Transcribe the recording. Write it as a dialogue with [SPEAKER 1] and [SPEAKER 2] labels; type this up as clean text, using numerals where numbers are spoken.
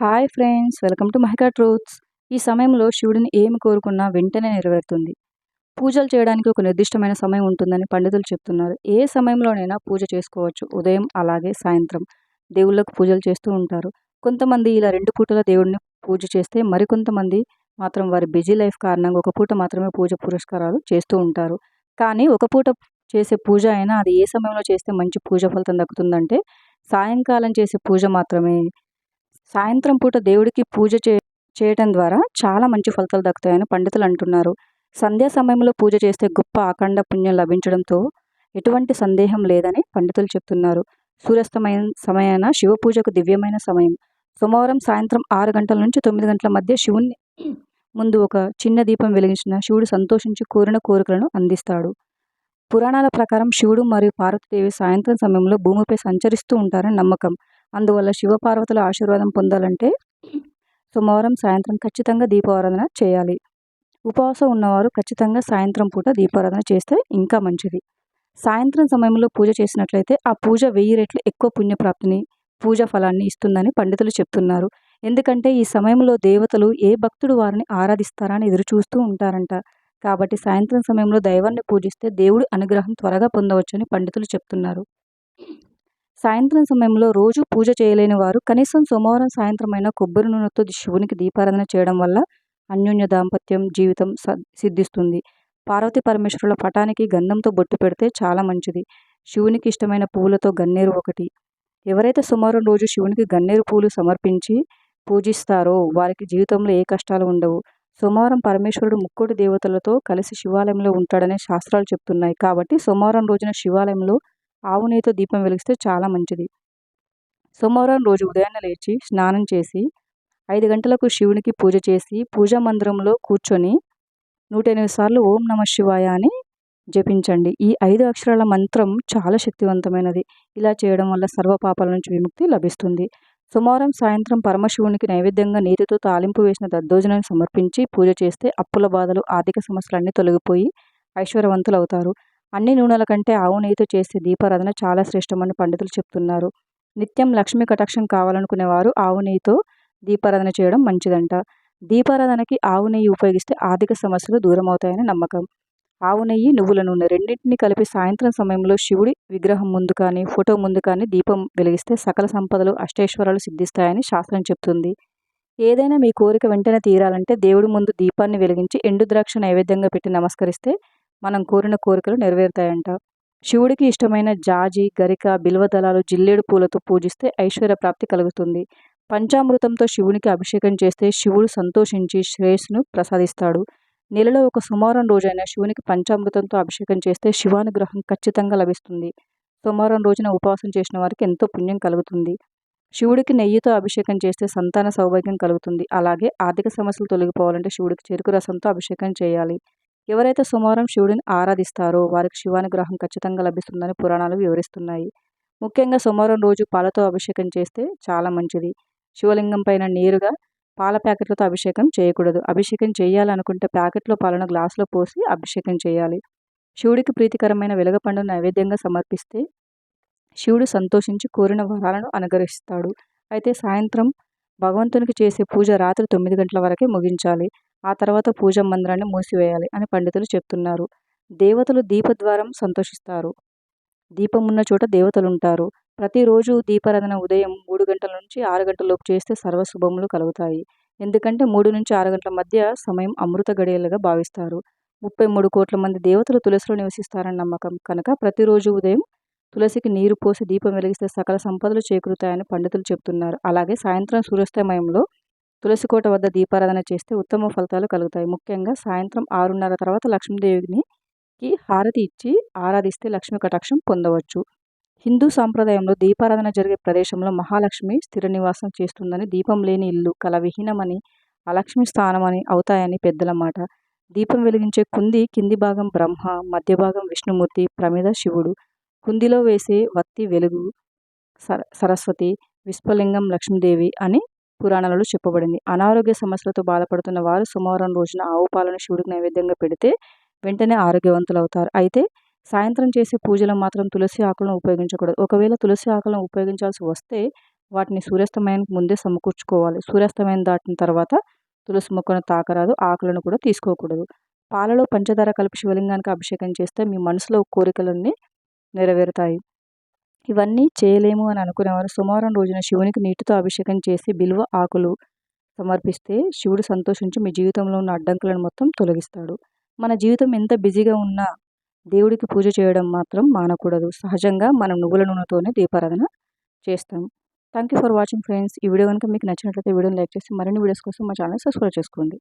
[SPEAKER 1] Hi friends, welcome to Mahika truths. ఈ సమయంలో శివుడిని ఏమి కోరుకున్నా వెంటనే నెరవేరుతుంది. పూజలు చేయడానికి ఒక నిర్దిష్టమైన సమయం ఉంటుందని పండితులు చెప్తున్నారు. ఏ సమయంలోనైనా పూజ చేసుకోవచ్చు. ఉదయం అలాగే సాయంత్రం దేవుళ్ళకు పూజలు చేస్తూ ఉంటారు. కొంతమంది ఇలా 2 పూటల దేవుడిని పూజ చేస్తే, మరికొంతమంది మాత్రం వారి బిజీ లైఫ్ కారణంగా ఒక పూట మాత్రమే పూజ పురస్కారాలు చేస్తూ ఉంటారు. కానీ ఒక పూట చేసే పూజ అయినా అది ఏ సమయంలో చేస్తే మంచి పూజ ఫలితం దక్కుతుందంటే, సాయంకాలం చేసే పూజ మాత్రమే. సాయంత్రం పూట దేవుడికి పూజ చేయటం ద్వారా చాలా మంచి ఫలితాలు దక్కుతాయని పండితులు అంటున్నారు. సంధ్యా సమయంలో పూజ చేస్తే గొప్ప అఖండ పుణ్యం లభించడంతో ఎటువంటి సందేహం లేదని పండితులు చెప్తున్నారు. సూర్యాస్తమయం సమయాన శివ పూజకు దివ్యమైన సమయం. సోమవారం సాయంత్రం 6 గంటల నుంచి 9 గంటల మధ్య శివుని ముందు ఒక చిన్న దీపం వెలిగించిన శివుడు సంతోషించి కోరిన కోరికలను అందిస్తాడు. పురాణాల ప్రకారం శివుడు మరియు పార్వతీదేవి సాయంత్రం సమయంలో భూమిపై సంచరిస్తూ ఉంటారని నమ్మకం. అందువల్ల శివపార్వతుల ఆశీర్వాదం పొందాలంటే సోమవారం సాయంత్రం ఖచ్చితంగా దీపారాధన చేయాలి. ఉపవాసం ఉన్నవారు ఖచ్చితంగా సాయంత్రం పూట దీపారాధన చేస్తే ఇంకా మంచిది. సాయంత్రం సమయంలో పూజ చేసినట్లయితే ఆ పూజ 1000 రెట్లు ఎక్కువ పుణ్యప్రాప్తిని, పూజ ఫలాన్ని ఇస్తుందని పండితులు చెప్తున్నారు. ఎందుకంటే ఈ సమయంలో దేవతలు ఏ భక్తుడు వారిని ఆరాధిస్తారని ఎదురు చూస్తూ ఉంటారంట. కాబట్టి సాయంత్రం సమయంలో దైవాన్ని పూజిస్తే దేవుడి అనుగ్రహం త్వరగా పొందవచ్చని పండితులు చెప్తున్నారు. సాయంత్రం సమయంలో రోజు పూజ చేయలేని వారు కనీసం సోమవారం సాయంత్రం అయినా కొబ్బరి నూనెతో శివునికి దీపారాధన చేయడం వల్ల అన్యోన్య దాంపత్యం జీవితం సిద్ధిస్తుంది. పార్వతీ పరమేశ్వరుల పటానికి గంధంతో బొట్టు పెడితే చాలా మంచిది. శివునికి ఇష్టమైన పువ్వులతో గన్నేరు ఒకటి. ఎవరైతే సోమవారం రోజు శివునికి గన్నేరు పూలు సమర్పించి పూజిస్తారో వారికి జీవితంలో ఏ కష్టాలు ఉండవు. సోమవారం పరమేశ్వరుడు ముక్కోటి దేవతలతో కలిసి శివాలయంలో ఉంటాడనే శాస్త్రాలు చెప్తున్నాయి. కాబట్టి సోమవారం రోజున శివాలయంలో ఆవు నెయ్యితో దీపం వెలిగిస్తే చాలా మంచిది. సోమవారం రోజు ఉదయాన్నే లేచి స్నానం చేసి 5 గంటలకు శివునికి పూజ చేసి పూజా మందిరంలో కూర్చొని 108 సార్లు ఓం నమ శివాయ అని జపించండి. ఈ 5 అక్షరాల మంత్రం చాలా శక్తివంతమైనది. ఇలా చేయడం వల్ల సర్వ పాపాల నుంచి విముక్తి లభిస్తుంది. సోమవారం సాయంత్రం పరమశివునికి నైవేద్యంగా నీతితో తాలింపు వేసిన దద్దోజనాన్ని సమర్పించి పూజ చేస్తే అప్పుల బాధలు, ఆర్థిక సమస్యలన్నీ తొలగిపోయి ఐశ్వర్యవంతులు అవుతారు. అన్ని నూనెల కంటే ఆవు నెయ్యితో చేసే దీపారాధన చాలా శ్రేష్టమని పండితులు చెప్తున్నారు. నిత్యం లక్ష్మీ కటాక్షం కావాలనుకునేవారు ఆవు నెయ్యితో దీపారాధన చేయడం మంచిదంట. దీపారాధనకి ఆవు నెయ్యి ఉపయోగిస్తే ఆర్థిక సమస్యలు దూరం అవుతాయని నమ్మకం. ఆవు నెయ్యి, నువ్వుల నూనె రెండింటిని కలిపి సాయంత్రం సమయంలో శివుడి విగ్రహం ముందు కానీ, ఫోటో ముందు కానీ దీపం వెలిగిస్తే సకల సంపదలు, అష్టైశ్వర్యాలు సిద్ధిస్తాయని శాస్త్రం చెప్తుంది. ఏదైనా మీ కోరిక వెంటనే తీరాలంటే దేవుడి ముందు దీపాన్ని వెలిగించి ఎండు ద్రాక్ష నైవేద్యంగా పెట్టి నమస్కరిస్తే మనం కోరిన కోరికలు నెరవేరుతాయంట. శివుడికి ఇష్టమైన జాజి, గరిక, బిల్వదళాలు, జిల్లేడు పూలతో పూజిస్తే ఐశ్వర్య ప్రాప్తి కలుగుతుంది. పంచామృతంతో శివునికి అభిషేకం చేస్తే శివుడు సంతోషించి శ్రేయస్సును ప్రసాదిస్తాడు. నెలలో ఒక సోమవారం రోజైనా శివునికి పంచామృతంతో అభిషేకం చేస్తే శివానుగ్రహం ఖచ్చితంగా లభిస్తుంది. సోమవారం రోజున ఉపవాసం చేసిన వారికి ఎంతో పుణ్యం కలుగుతుంది. శివుడికి నెయ్యితో అభిషేకం చేస్తే సంతాన సౌభాగ్యం కలుగుతుంది. అలాగే ఆర్థిక సమస్యలు తొలగిపోవాలంటే శివుడికి చెరుకు రసంతో అభిషేకం చేయాలి. ఎవరైతే సోమవారం శివుడిని ఆరాధిస్తారో వారికి శివానుగ్రహం ఖచ్చితంగా లభిస్తుందని పురాణాలు వివరిస్తున్నాయి. ముఖ్యంగా సోమవారం రోజు పాలతో అభిషేకం చేస్తే చాలా మంచిది. శివలింగం పైన నేరుగా పాల ప్యాకెట్లతో అభిషేకం చేయకూడదు. అభిషేకం చేయాలనుకుంటే ప్యాకెట్లో పాలను గ్లాసులో పోసి అభిషేకం చేయాలి. శివుడికి ప్రీతికరమైన వెలగపండును నైవేద్యంగా సమర్పిస్తే శివుడు సంతోషించి కోరిన వరాలను అనుగ్రహిస్తాడు. అయితే సాయంత్రం భగవంతునికి చేసే పూజ రాత్రి 9 గంటల వరకే ముగించాలి. ఆ తర్వాత పూజా మందిరాన్ని మూసివేయాలి అని పండితులు చెప్తున్నారు. దేవతలు దీపద్వారం సంతోషిస్తారు. దీపం ఉన్న చోట దేవతలుంటారు. ప్రతిరోజు దీపారాధన ఉదయం 3 గంటల నుంచి 6 గంటల లోపు చేస్తే సర్వశుభములు కలుగుతాయి. ఎందుకంటే 3 నుంచి 6 గంటల మధ్య సమయం అమృత గడియలుగా భావిస్తారు. 33 కోట్ల మంది దేవతలు తులసిలో నివసిస్తారని నమ్మకం కనుక ప్రతిరోజు ఉదయం తులసికి నీరు పోసి దీపం వెలిగిస్తే సకల సంపదలు చేకూరుతాయని పండితులు చెప్తున్నారు. అలాగే సాయంత్రం సూర్యాస్తమయంలో తులసి కోట వద్ద దీపారాధన చేస్తే ఉత్తమ ఫలితాలు కలుగుతాయి. ముఖ్యంగా సాయంత్రం 6:30 తర్వాత లక్ష్మీదేవికి హారతి ఇచ్చి ఆరాధిస్తే లక్ష్మీ కటాక్షం పొందవచ్చు. హిందూ సాంప్రదాయంలో దీపారాధన జరిగే ప్రదేశంలో మహాలక్ష్మి స్థిర నివాసం చేస్తుందని, దీపం లేని ఇల్లు కల విహీనమని, అలక్ష్మి స్థానమని అవుతాయని పెద్దల మాట. దీపం వెలిగించే కుంది కింది భాగం బ్రహ్మ, మధ్య భాగం విష్ణుమూర్తి, ప్రమిద శివుడు. కుందిలో వేసే వత్తి వెలుగు సరస్వతి, విశ్వలింగం లక్ష్మీదేవి అని పురాణాలలో చెప్పబడింది. అనారోగ్య సమస్యలతో బాధపడుతున్న వారు సోమవారం రోజున ఆవు పాలను శివుడికి నైవేద్యంగా పెడితే వెంటనే ఆరోగ్యవంతులు అవుతారు. అయితే సాయంత్రం చేసే పూజలో మాత్రం తులసి ఆకులను ఉపయోగించకూడదు. ఒకవేళ తులసి ఆకులను ఉపయోగించాల్సి వస్తే వాటిని సూర్యాస్తమయానికి ముందే సమకూర్చుకోవాలి. సూర్యాస్తమయం దాటిన తర్వాత తులసి మొక్కను తాకరాదు, ఆకులను కూడా తీసుకోకూడదు. పాలలో పంచదార కలిపి శివలింగానికి అభిషేకం చేస్తే మీ మనసులో కోరికలన్నీ నెరవేరుతాయి. ఇవన్నీ చేయలేము అని అనుకునేవారు సోమవారం రోజున శివునికి నీటితో అభిషేకం చేసి బిల్వ ఆకులు సమర్పిస్తే శివుడు సంతోషించి మీ జీవితంలో ఉన్న అడ్డంకులను మొత్తం తొలగిస్తాడు. మన జీవితం ఎంత బిజీగా ఉన్నా దేవుడికి పూజ చేయడం మాత్రం మానకూడదు. సహజంగా మనం నువ్వుల నూనెతోనే దీపారాధన చేస్తాం. Thank you for watching friends. ఈ వీడియో కనుక మీకు నచ్చినట్లయితే వీడియోని లైక్ చేసి మరిన్ని వీడియోస్ కోసం మా ఛానల్ సబ్స్క్రైబ్ చేసుకోండి.